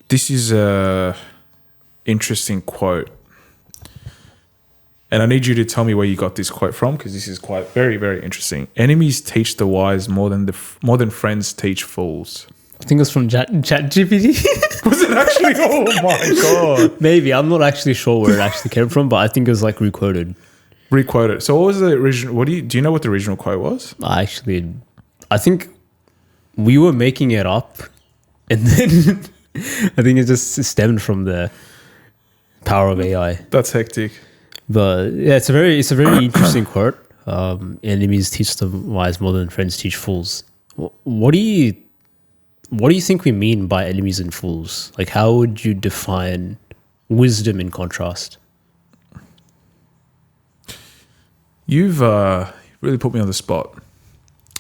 This is a interesting quote. And I need you to tell me where you got this quote from, because this is quite very, very interesting. Enemies teach the wise more than friends teach fools. I think it was from ChatGPT. Was it actually? Oh my god! Maybe, I'm not actually sure where it actually came from, but I think it was like requoted. Requoted. So what was the original? Do you know what the original quote was? I think we were making it up, and then I think it just stemmed from the power of AI. That's hectic. But yeah, it's a very interesting quote. Enemies teach the wise more than friends teach fools. What do you think we mean by enemies and fools? Like, how would you define wisdom in contrast? You've really put me on the spot.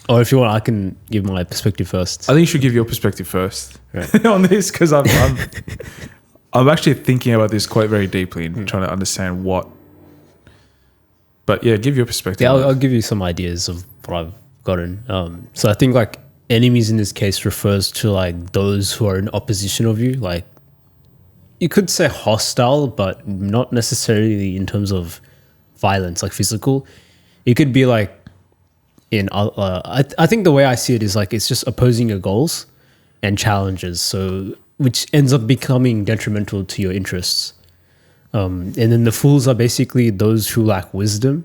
Or if you want, I can give my perspective first. I think you should give your perspective first, right, on this, because I'm actually thinking about this quite very deeply and trying to understand what. But yeah, give your perspective. Yeah, I'll give you some ideas of what I've gotten. So I think like enemies in this case refers to like those who are in opposition of you. Like you could say hostile, but not necessarily in terms of violence, like physical. It could be like I think the way I see it is like it's just opposing your goals and challenges. So which ends up becoming detrimental to your interests. And then the fools are basically those who lack wisdom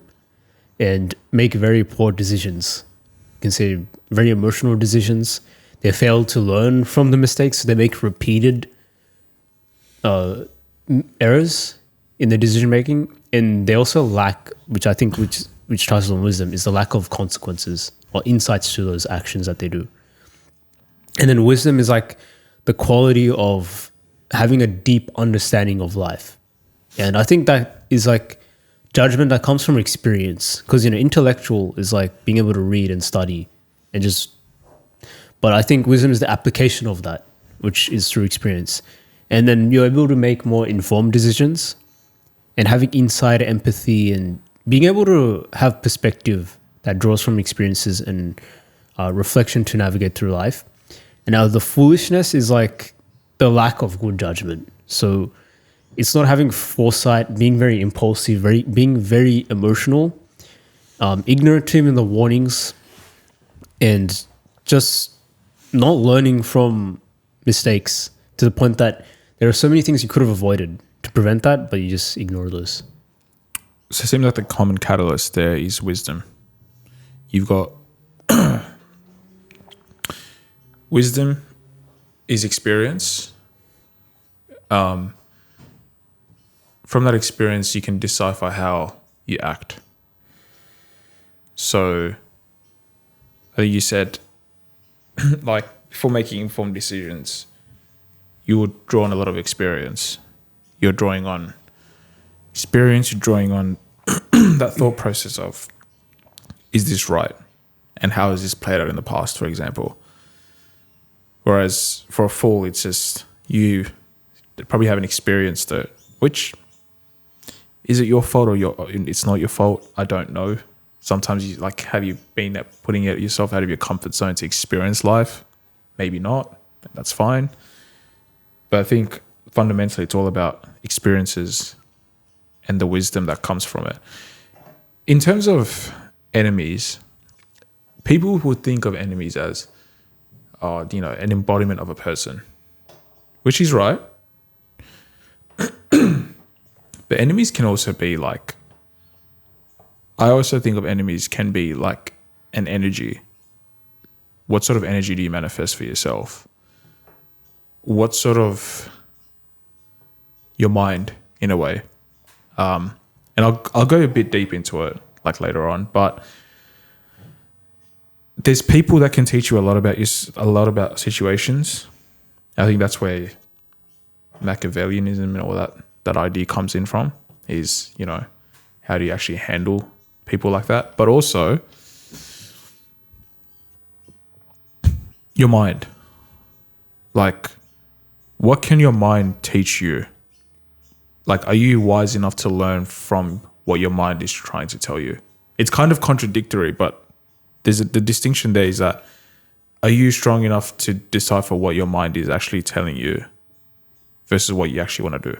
and make very poor decisions. You can say very emotional decisions. They fail to learn from the mistakes. So they make repeated errors in the decision making. And they also lack, which I think which touches on wisdom, is the lack of consequences or insights to those actions that they do. And then wisdom is like the quality of having a deep understanding of life. And I think that is like judgment that comes from experience, because, intellectual is like being able to read and study and but I think wisdom is the application of that, which is through experience. And then you're able to make more informed decisions and having insight, empathy, and being able to have perspective that draws from experiences and reflection to navigate through life. And now the foolishness is like the lack of good judgment. So it's not having foresight, being very impulsive, being very emotional, ignorant to even the warnings, and just not learning from mistakes to the point that there are so many things you could have avoided to prevent that, but you just ignore those. So it seems like the common catalyst there is wisdom. You've got wisdom is experience. From that experience, you can decipher how you act. So I think you said, like, for making informed decisions, you would draw on a lot of experience. You're drawing on experience, you're drawing on that thought process of, is this right? And how has this played out in the past, for example? Whereas for a fool, it's just you probably haven't experienced it, which, is it your fault or it's not your fault? I don't know. Sometimes you have you been putting yourself out of your comfort zone to experience life? Maybe not. That's fine. But I think fundamentally it's all about experiences and the wisdom that comes from it. In terms of enemies, people would think of enemies as, an embodiment of a person, which is right. But enemies can also be like, I also think of enemies can be like an energy. What sort of energy do you manifest for yourself? What sort of your mind, in a way? And I'll go a bit deep into it like later on, but there's people that can teach you a lot about situations. I think that's where Machiavellianism and all that idea comes in from, is, how do you actually handle people like that? But also your mind. Like, what can your mind teach you? Like, are you wise enough to learn from what your mind is trying to tell you? It's kind of contradictory, but the distinction there is that, are you strong enough to decipher what your mind is actually telling you? versus what you actually want to do?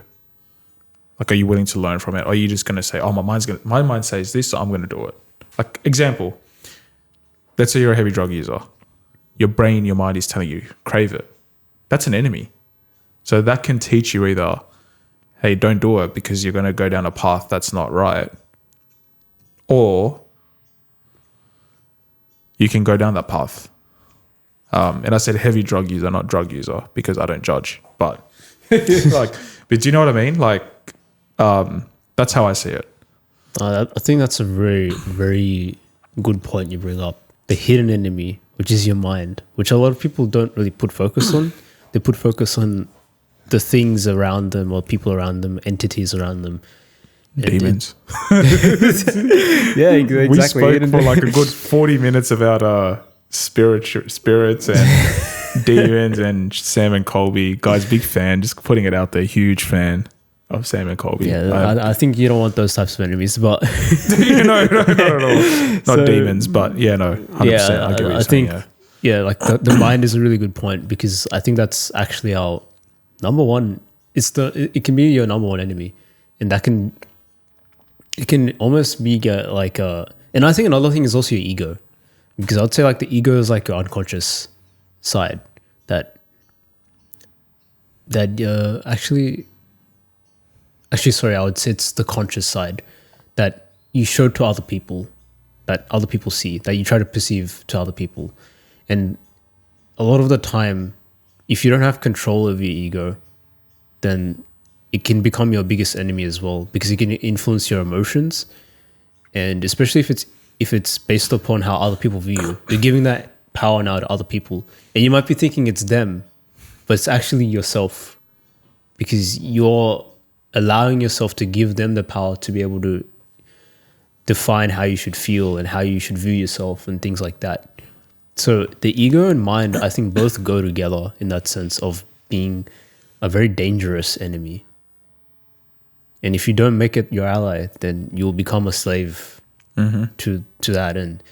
Like, are you willing to learn from it? Or are you just going to say, oh, my mind says this, so I'm going to do it? Like, example, let's say you're a heavy drug user. Your brain, your mind is telling you, crave it. That's an enemy. So that can teach you either, hey, don't do it because you're going to go down a path that's not right. Or you can go down that path. And I said heavy drug user, not drug user, because I don't judge. But but do you know what I mean? Like, that's how I see it. I think that's a very, very good point you bring up. The hidden enemy, which is your mind, which a lot of people don't really put focus on. They put focus on the things around them or people around them, entities around them. Demons. Yeah, exactly. We spoke for like a good 40 minutes about spirits and demons and Sam and Colby. Guys, big fan. Just putting it out there. Huge fan of Sam and Colby. Yeah, I think you don't want those types of enemies, but no, not at all. Not demons, but yeah, no, 100%. I get what you're saying, think, like the mind is a really good point, because I think that's actually our number one. It can be your number one enemy, and it can almost be like and I think another thing is also your ego, because I'd say like the ego is like your unconscious side that actually sorry, I would say it's the conscious side that you show to other people, that other people see, that you try to perceive to other people. And a lot of the time, if you don't have control of your ego, then it can become your biggest enemy as well, because it can influence your emotions. And especially if it's based upon how other people view you, you're giving that power now to other people. And you might be thinking it's them, but it's actually yourself, because you're allowing yourself to give them the power to be able to define how you should feel and how you should view yourself and things like that. So the ego and mind, I think, both go together in that sense of being a very dangerous enemy. And if you don't make it your ally, then you'll become a slave to that, and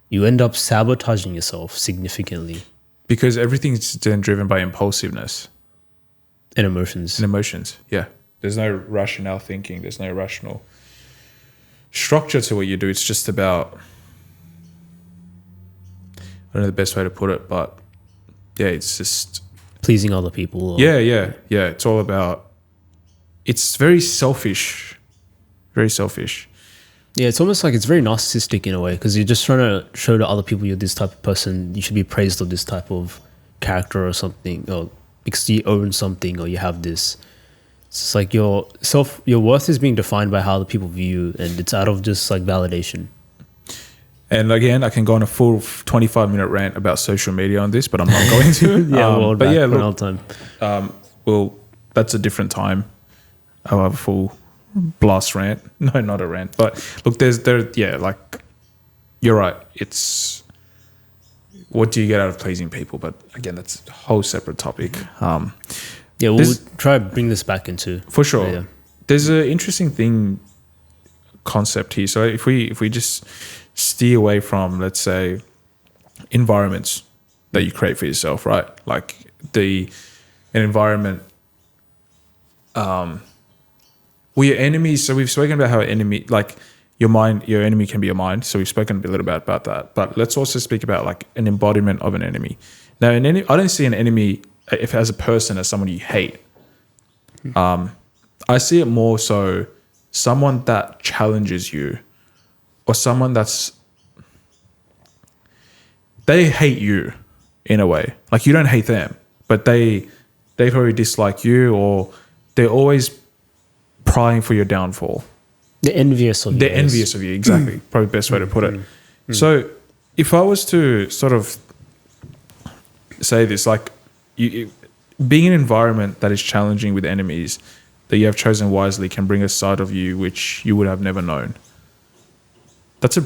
you end up sabotaging yourself significantly. Because everything's then driven by impulsiveness. And emotions. Yeah. There's no rational thinking. There's no rational structure to what you do. It's just about, I don't know the best way to put it, but yeah, it's just pleasing other people. Yeah. It's all about, it's very selfish. Very selfish. Yeah, it's almost like it's very narcissistic in a way, because you're just trying to show to other people you're this type of person. You should be praised of this type of character or something, or because you own something or you have this. It's like your worth is being defined by how the people view you, and it's out of just like validation. And again, I can go on a full 25-minute rant about social media on this, but I'm not going to. But yeah, look, time. Well, that's a different time. I'll have a full blast rant. No, not a rant. But look, like, you're right. It's, what do you get out of pleasing people? But again, that's a whole separate topic. Yeah, we'll try to bring this back into. For sure. Yeah. There's an interesting concept here. So if we just steer away from, let's say, environments that you create for yourself, right? Like an environment, your enemies. So we've spoken about how enemy, like your enemy can be your mind. So we've spoken a little bit about that. But let's also speak about like an embodiment of an enemy. Now, I don't see an enemy if as a person as someone you hate. I see it more so someone that challenges you, or someone they hate you in a way. Like, you don't hate them, but they probably dislike you, or they're always prying for your downfall. They're envious of you. They're envious of you, exactly. Probably the best way to put it. So if I was to sort of say this, like, being in an environment that is challenging with enemies that you have chosen wisely can bring a side of you which you would have never known. That's a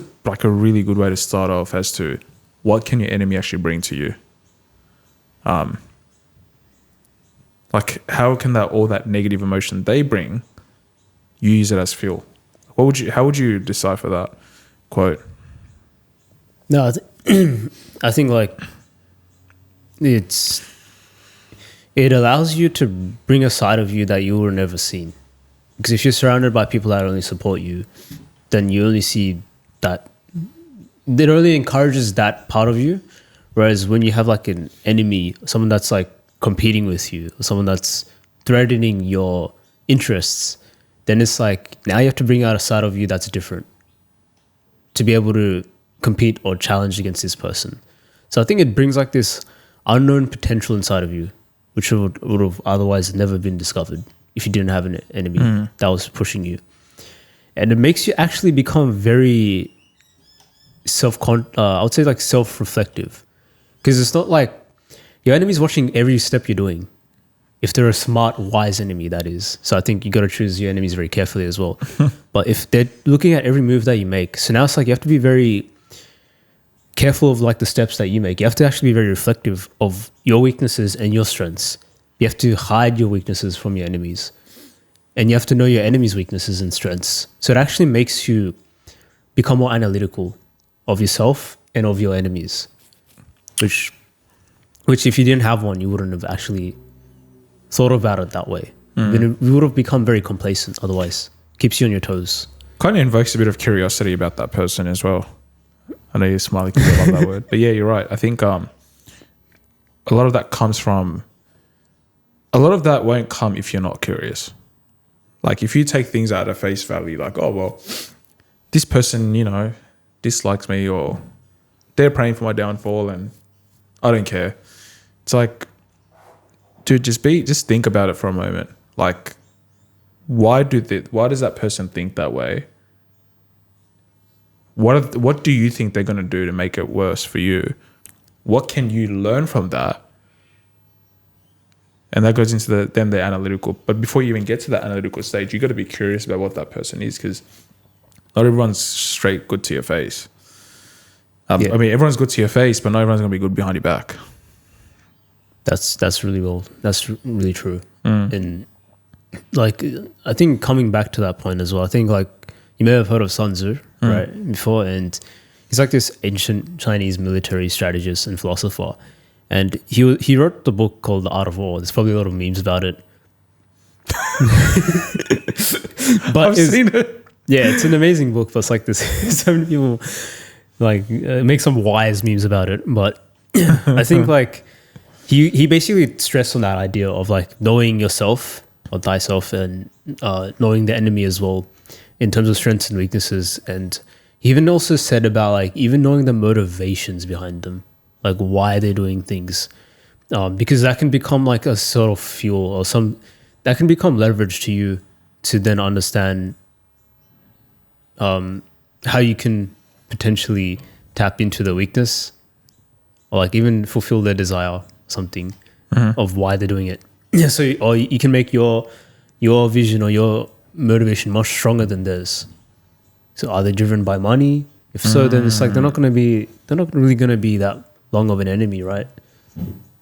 really good way to start off as to what can your enemy actually bring to you. Like, how can all that negative emotion they bring, you use it as fuel? How would you decipher that quote? No, I think like it it allows you to bring a side of you that you were never seen. Because if you're surrounded by people that only support you, then you only see that. It only encourages that part of you. Whereas when you have like an enemy, someone that's like competing with you, or someone that's threatening your interests, then it's like now you have to bring out a side of you that's different to be able to compete or challenge against this person. So I think it brings like this unknown potential inside of you, which would have otherwise never been discovered if you didn't have an enemy that was pushing you. And it makes you actually become very I would say like self-reflective. Because it's not like your enemy's watching every step you're doing. If they're a smart, wise enemy, that is. So I think you got to choose your enemies very carefully as well. But if they're looking at every move that you make, so now it's like you have to be very careful of like the steps that you make. You have to actually be very reflective of your weaknesses and your strengths. You have to hide your weaknesses from your enemies. And you have to know your enemy's weaknesses and strengths. So it actually makes you become more analytical of yourself and of your enemies. Which if you didn't have one, you wouldn't have actually thought about it that way. Then you would have become very complacent otherwise. Keeps you on your toes. Kind of invokes a bit of curiosity about that person as well. I know you're smiling because I love that word. But yeah, you're right. I think a lot of that comes from... A lot of that won't come if you're not curious. Like if you take things out of face value, like, oh, well, this person, dislikes me, or they're praying for my downfall and I don't care. It's like, dude, just think about it for a moment. Like, why does that person think that way? What do you think they're going to do to make it worse for you? What can you learn from that? And that goes into the analytical. But before you even get to that analytical stage, you got to be curious about what that person is, because not everyone's straight good to your face. I mean, everyone's good to your face, but not everyone's going to be good behind your back. That's really true. And like, I think coming back to that point as well, I think like you may have heard of Sun Tzu, right, before, and he's like this ancient Chinese military strategist and philosopher. And he wrote the book called The Art of War. There's probably a lot of memes about it. But I've seen it. Yeah, it's an amazing book. But it's like this, so many people like make some wise memes about it. But I think like he basically stressed on that idea of like knowing yourself or thyself, and knowing the enemy as well in terms of strengths and weaknesses. And he even also said about like even knowing the motivations behind them, like why they're doing things, because that can become like a sort of fuel or that can become leverage to you to then understand how you can potentially tap into the weakness, or like even fulfill their desire, something of why they're doing it. Yeah, so or you can make your vision or your motivation much stronger than theirs. So are they driven by money? If so, then it's like they're not really gonna be that long of an enemy, right?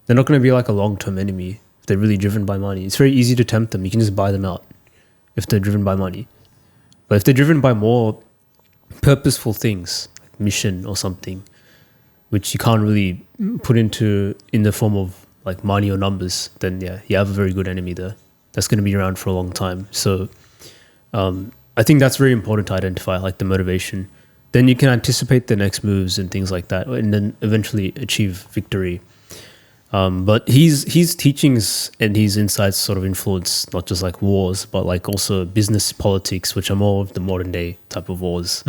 They're not gonna be like a long-term enemy if they're really driven by money. It's very easy to tempt them. You can just buy them out if they're driven by money. But if they're driven by more purposeful things, like mission or something, which you can't really put in the form of like money or numbers, then yeah, you have a very good enemy there that's going to be around for a long time. So I think that's very important to identify, like the motivation. Then you can anticipate the next moves and things like that, and then eventually achieve victory. But his teachings and his insights sort of influence not just like wars, but like also business politics, which are more of the modern day type of wars.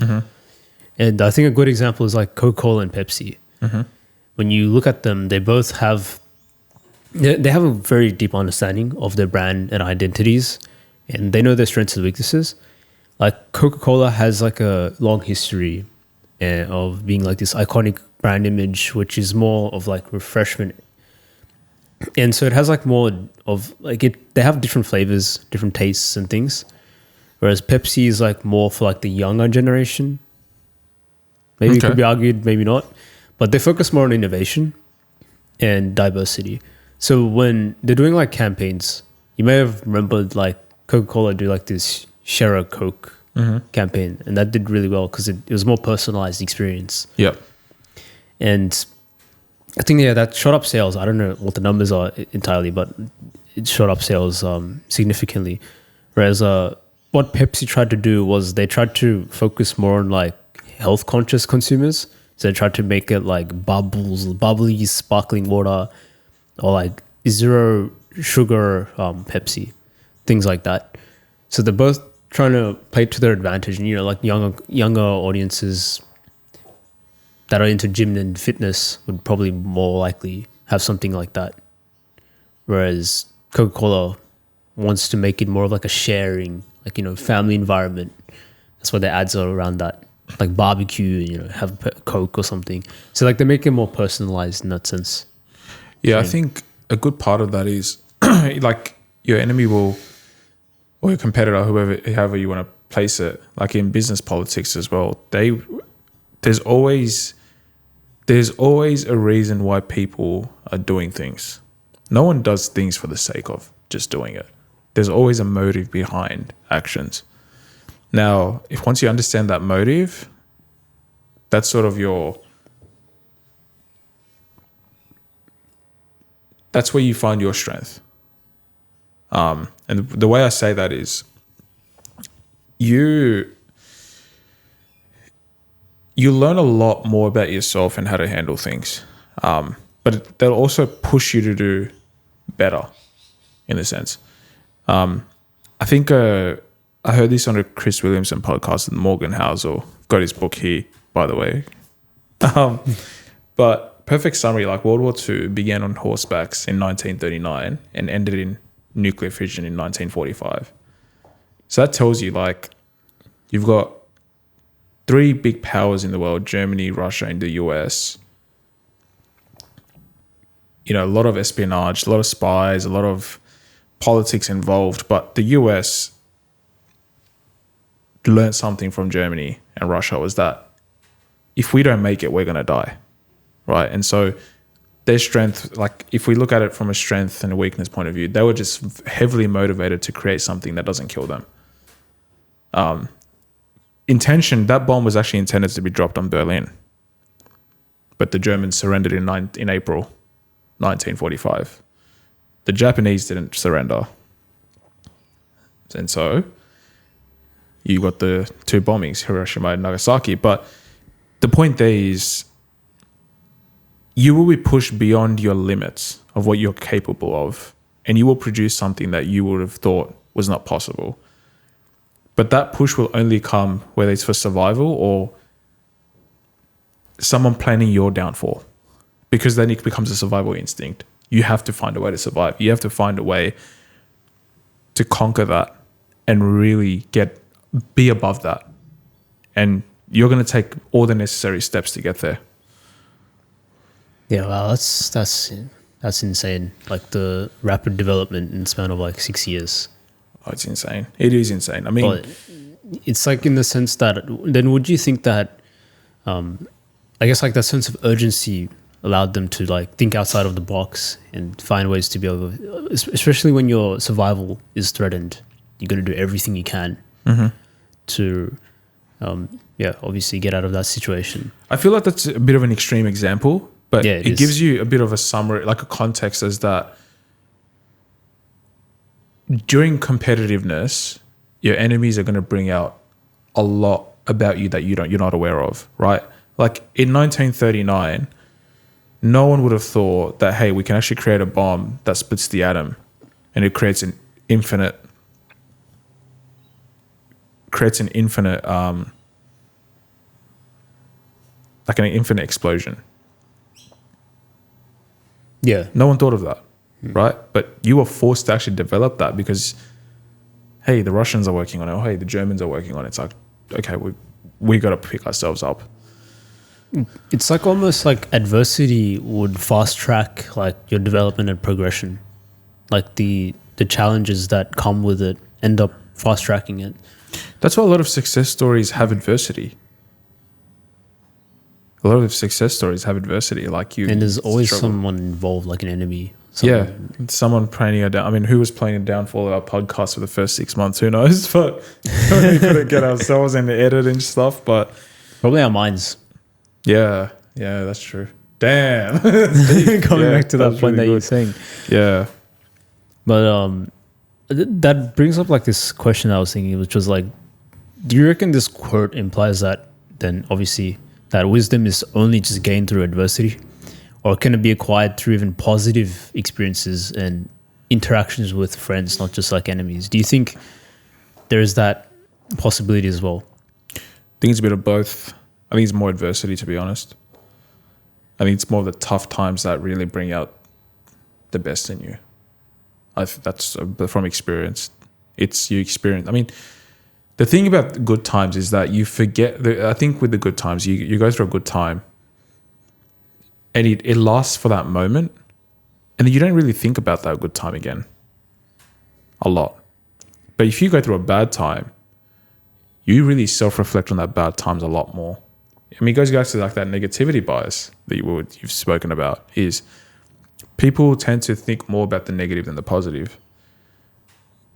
And I think a good example is like Coca-Cola and Pepsi. When you look at them, they both have a very deep understanding of their brand and identities, and they know their strengths and weaknesses. Like Coca-Cola has like a long history of being like this iconic brand image, which is more of like refreshment. And so it has like more of like they have different flavors, different tastes and things. Whereas Pepsi is like more for like the younger generation. Maybe it could be argued, maybe not. But they focus more on innovation and diversity. So when they're doing like campaigns, you may have remembered like Coca-Cola do like this Share a Coke campaign, and that did really well because it was more personalized experience. Yep. And I think that shot up sales. I don't know what the numbers are entirely, but it shot up sales significantly. Whereas what Pepsi tried to do was they tried to focus more on like health conscious consumers. So they tried to make it like bubbly, sparkling water, or like zero sugar Pepsi, things like that. So they're both trying to play to their advantage, and like younger audiences that are into gym and fitness would probably more likely have something like that. Whereas Coca-Cola wants to make it more of like a sharing, like, family environment. That's why the ads are around that, like barbecue, have a Coke or something. So like they make it more personalized in that sense. Yeah, I think a good part of that is like your enemy will, or your competitor, however you want to place it, like in business politics as well, there's always a reason why people are doing things. No one does things for the sake of just doing it. There's always a motive behind actions. Now, if once you understand that motive, that's sort of that's where you find your strength. And the way I say that is you learn a lot more about yourself and how to handle things. But they'll also push you to do better, in a sense. I think I heard this on a Chris Williamson podcast with Morgan Housel. Got his book here, by the way. But perfect summary, like World War II began on horsebacks in 1939 and ended in nuclear fission in 1945. So that tells you, like, you've got three big powers in the world: Germany, Russia, and the US. A lot of espionage, a lot of spies, a lot of politics involved. But the US learned something from Germany and Russia, was that if we don't make it, we're going to die, right? And so their strength, like if we look at it from a strength and a weakness point of view, they were just heavily motivated to create something that doesn't kill them. That bomb was actually intended to be dropped on Berlin, but the Germans surrendered in April 1945. The Japanese didn't surrender. And so you got the two bombings, Hiroshima and Nagasaki. But the point there is you will be pushed beyond your limits of what you're capable of, and you will produce something that you would have thought was not possible. But that push will only come whether it's for survival or someone planning your downfall, because then it becomes a survival instinct. You have to find a way to survive. You have to find a way to conquer that and really be above that. And you're going to take all the necessary steps to get there. Yeah, well, that's insane. Like the rapid development in the span of like 6 years. Oh, it's insane. It is insane. I mean, but it's like in the sense that then would you think that, I guess like that sense of urgency allowed them to like think outside of the box and find ways to be able to, especially when your survival is threatened, you're going to do everything you can to, obviously get out of that situation. I feel like that's a bit of an extreme example, but it gives you a bit of a summary, like a context, as that during competitiveness, your enemies are going to bring out a lot about you that you're not aware of, right? Like in 1939, no one would have thought that, hey, we can actually create a bomb that splits the atom and it creates an infinite like an infinite explosion. Yeah. No one thought of that, right? But you were forced to actually develop that because, hey, the Russians are working on it. Or, hey, the Germans are working on it. It's like, okay, we got to pick ourselves up. It's like almost like adversity would fast track like your development and progression. Like the challenges that come with it end up fast tracking it. That's why a lot of success stories have adversity. A lot of success stories have adversity, like you. And there's always someone involved, like an enemy. Someone planning a down. I mean, who was planning a downfall of our podcast for the first 6 months? Who knows? But we couldn't get ourselves in the editing stuff. But probably our minds. Yeah, that's true. Damn. Coming back to that that's point really that you're good. saying. Yeah. But that brings up like this question I was thinking, which was like, do you reckon this quote implies that then obviously that wisdom is only just gained through adversity, or can it be acquired through even positive experiences and interactions with friends, not just like enemies? Do you think there is that possibility as well? I think it's a bit of both. I think it's more adversity, to be honest. I think it's more the tough times that really bring out the best in you. That's from experience. It's you experience. I mean, the thing about good times is that you forget. I think with the good times, you go through a good time, and it lasts for that moment, and then you don't really think about that good time again. A lot. But if you go through a bad time, you really self-reflect on that bad times a lot more. I mean, it goes back to like that negativity bias that you've spoken about. Is people tend to think more about the negative than the positive.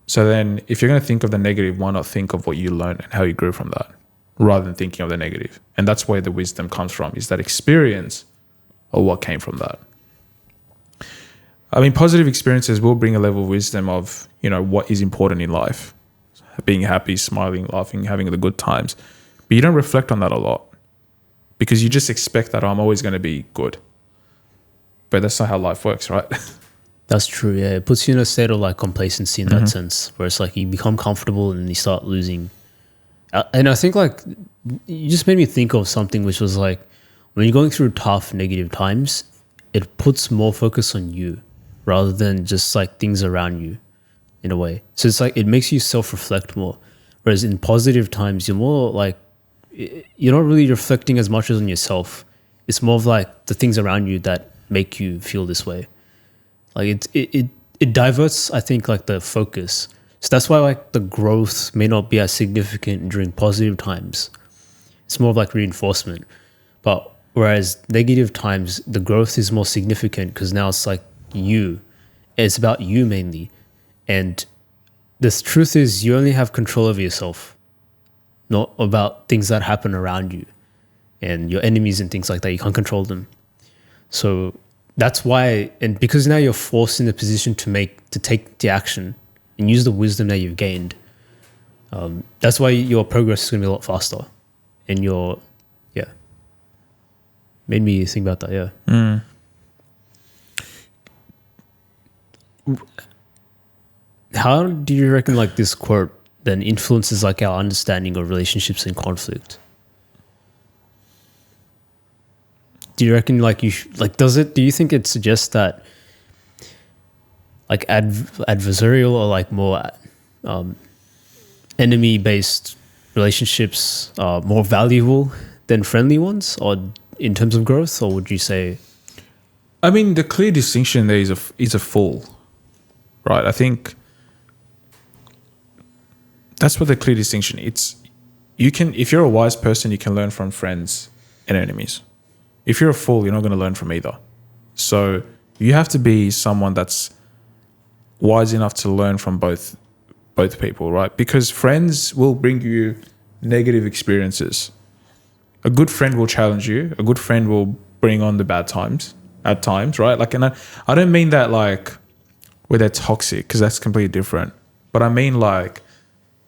So then if you're going to think of the negative, why not think of what you learned and how you grew from that rather than thinking of the negative? And that's where the wisdom comes from, is that experience or what came from that. I mean, positive experiences will bring a level of wisdom of, what is important in life, being happy, smiling, laughing, having the good times. But you don't reflect on that a lot because you just expect that I'm always going to be good. But that's not how life works, right? That's true. Yeah, it puts you in a state of like complacency in that sense, where it's like you become comfortable and you start losing. And I think like you just made me think of something which was like when you're going through tough negative times, it puts more focus on you rather than just like things around you in a way. So it's like it makes you self-reflect more. Whereas in positive times, you're more like you're not really reflecting as much as on yourself. It's more of like the things around you that make you feel this way. Like it diverts, I think, like the focus. So that's why like the growth may not be as significant during positive times. It's more of like reinforcement. But whereas negative times, the growth is more significant because now it's like you. It's about you mainly. And the truth is you only have control over yourself, not about things that happen around you. And your enemies and things like that, you can't control them. So that's why, and because now you're forced in a position to take the action and use the wisdom that you've gained, that's why your progress is going to be a lot faster. And made me think about that, How do you reckon like this quote then influences like our understanding of relationships and conflict? Do you reckon like do you think it suggests that like adversarial or like more enemy based relationships are more valuable than friendly ones, or in terms of growth, or would you say? I mean, the clear distinction there is a full, right? I think that's what the clear distinction. If you're a wise person, you can learn from friends and enemies. If you're a fool, you're not going to learn from either. So you have to be someone that's wise enough to learn from both people, right? Because friends will bring you negative experiences. A good friend will challenge you. A good friend will bring on the bad times at times, right? Like, and I don't mean that like where they're toxic, because that's completely different. But I mean like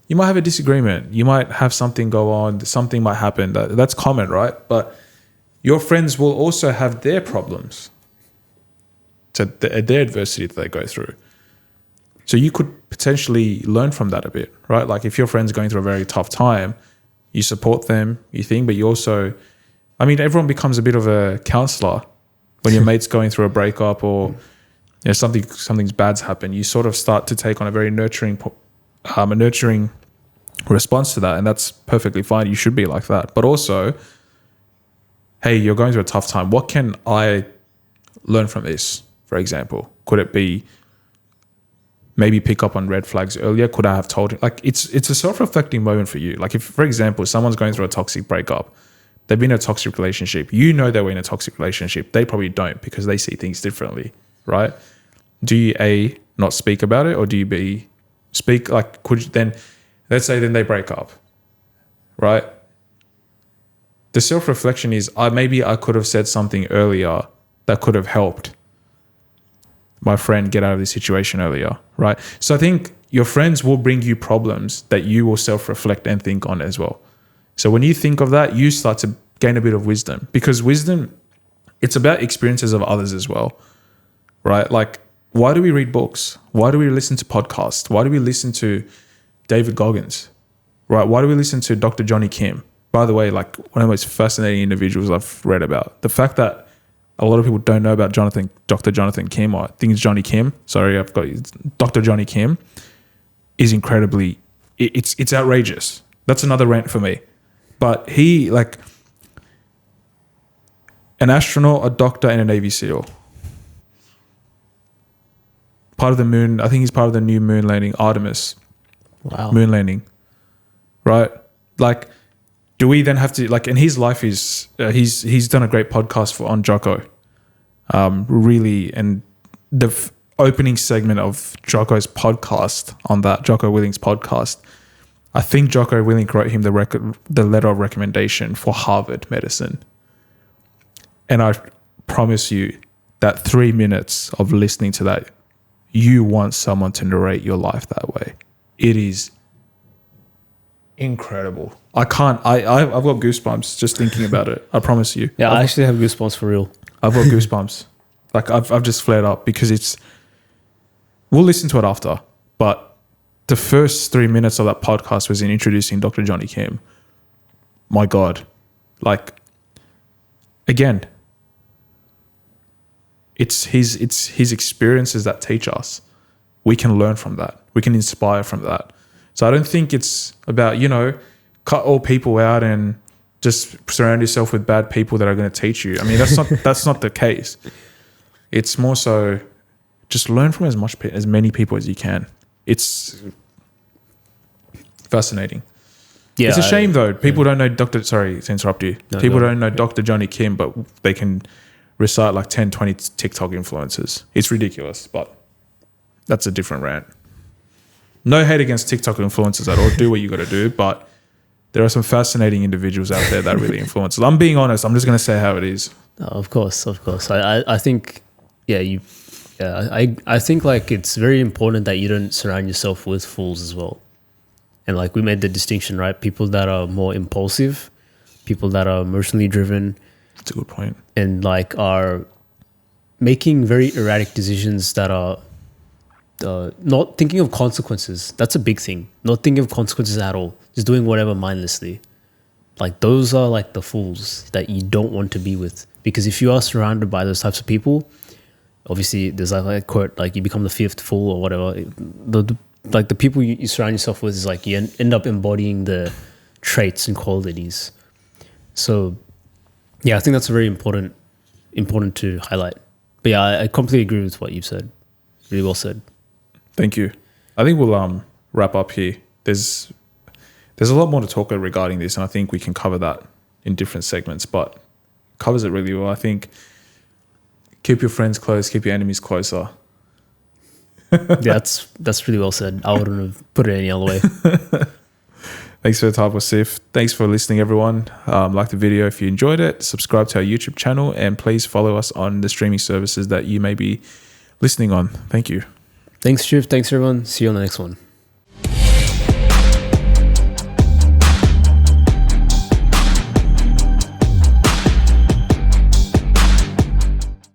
you might have a disagreement. You might have something go on. Something might happen. That's common, right? But your friends will also have their problems, to their adversity that they go through. So you could potentially learn from that a bit, right? Like if your friend's going through a very tough time, you support them, you think, but you also, I mean, everyone becomes a bit of a counselor when your mate's going through a breakup or something's bad's happened. You sort of start to take on a very nurturing response to that, and that's perfectly fine. You should be like that, but also, hey, you're going through a tough time. What can I learn from this, for example? Could it be maybe pick up on red flags earlier? Could I have told him? Like, it's a self-reflecting moment for you. Like if, for example, someone's going through a toxic breakup, they've been in a toxic relationship. You know they were in a toxic relationship. They probably don't because they see things differently, right? Do you A, not speak about it, or do you B, speak? Like, could you then, let's say then they break up, right? The self-reflection is, maybe I could have said something earlier that could have helped my friend get out of this situation earlier, right? So I think your friends will bring you problems that you will self-reflect and think on as well. So when you think of that, you start to gain a bit of wisdom, because wisdom, it's about experiences of others as well, right? Like, why do we read books? Why do we listen to podcasts? Why do we listen to David Goggins, right? Why do we listen to Dr. Johnny Kim? By the way, like, one of the most fascinating individuals I've read about. The fact that a lot of people don't know about Dr. Jonathan Kim, or I think it's Johnny Kim. Sorry, I've got Dr. Johnny Kim is incredibly, it's outrageous. That's another rant for me. But he, like, an astronaut, a doctor, and a Navy SEAL. Part of the moon, I think he's part of the new moon landing, Artemis. Wow. Moon landing. Right? Like, do we then have to, like, in his life is, he's done a great podcast on Jocko. Really, and the opening segment of Jocko's podcast on that, Jocko Willink's podcast, I think Jocko Willink wrote him the letter of recommendation for Harvard medicine. And I promise you that 3 minutes of listening to that, you want someone to narrate your life that way. It is incredible. I've got goosebumps just thinking about it. I promise you. Yeah, I actually have goosebumps for real. I've got goosebumps. Like, I've just flared up because we'll listen to it after, but the first 3 minutes of that podcast was in introducing Dr. Johnny Kim. My God. Like, again, it's his experiences that teach us. We can learn from that. We can inspire from that. So I don't think it's about, cut all people out and just surround yourself with bad people that are going to teach you. I mean, that's not the case. It's more so just learn from as many people as you can. It's fascinating. Yeah, it's a shame though. People don't know sorry to interrupt you. No, people don't know Dr. Johnny Kim, but they can recite like 10, 20 TikTok influencers. It's ridiculous, but that's a different rant. No hate against TikTok influencers at all. Do what you got to do, but there are some fascinating individuals out there that really influence. I'm being honest. I'm just going to say how it is. No, of course. I think, I think like it's very important that you don't surround yourself with fools as well. And like we made the distinction, right? People that are more impulsive, people that are emotionally driven. That's a good point. And like are making very erratic decisions that are not thinking of consequences. That's a big thing. Not thinking of consequences at all. Just doing whatever mindlessly. Like those are like the fools that you don't want to be with. Because if you are surrounded by those types of people, obviously there's like a quote, like you become the fifth fool or whatever. The people you surround yourself with is like you end up embodying the traits and qualities. So yeah, I think that's very important to highlight. But yeah, I completely agree with what you've said. Really well said. Thank you. I think we'll wrap up here. There's a lot more to talk about regarding this, and I think we can cover that in different segments, but covers it really well. I think keep your friends close, keep your enemies closer. Yeah, that's really well said. I wouldn't have put it any other way. Thanks for the time, Wasif. Thanks for listening, everyone. Like the video if you enjoyed it. Subscribe to our YouTube channel, and please follow us on the streaming services that you may be listening on. Thank you. Thanks, Shiv. Thanks, everyone. See you on the next one.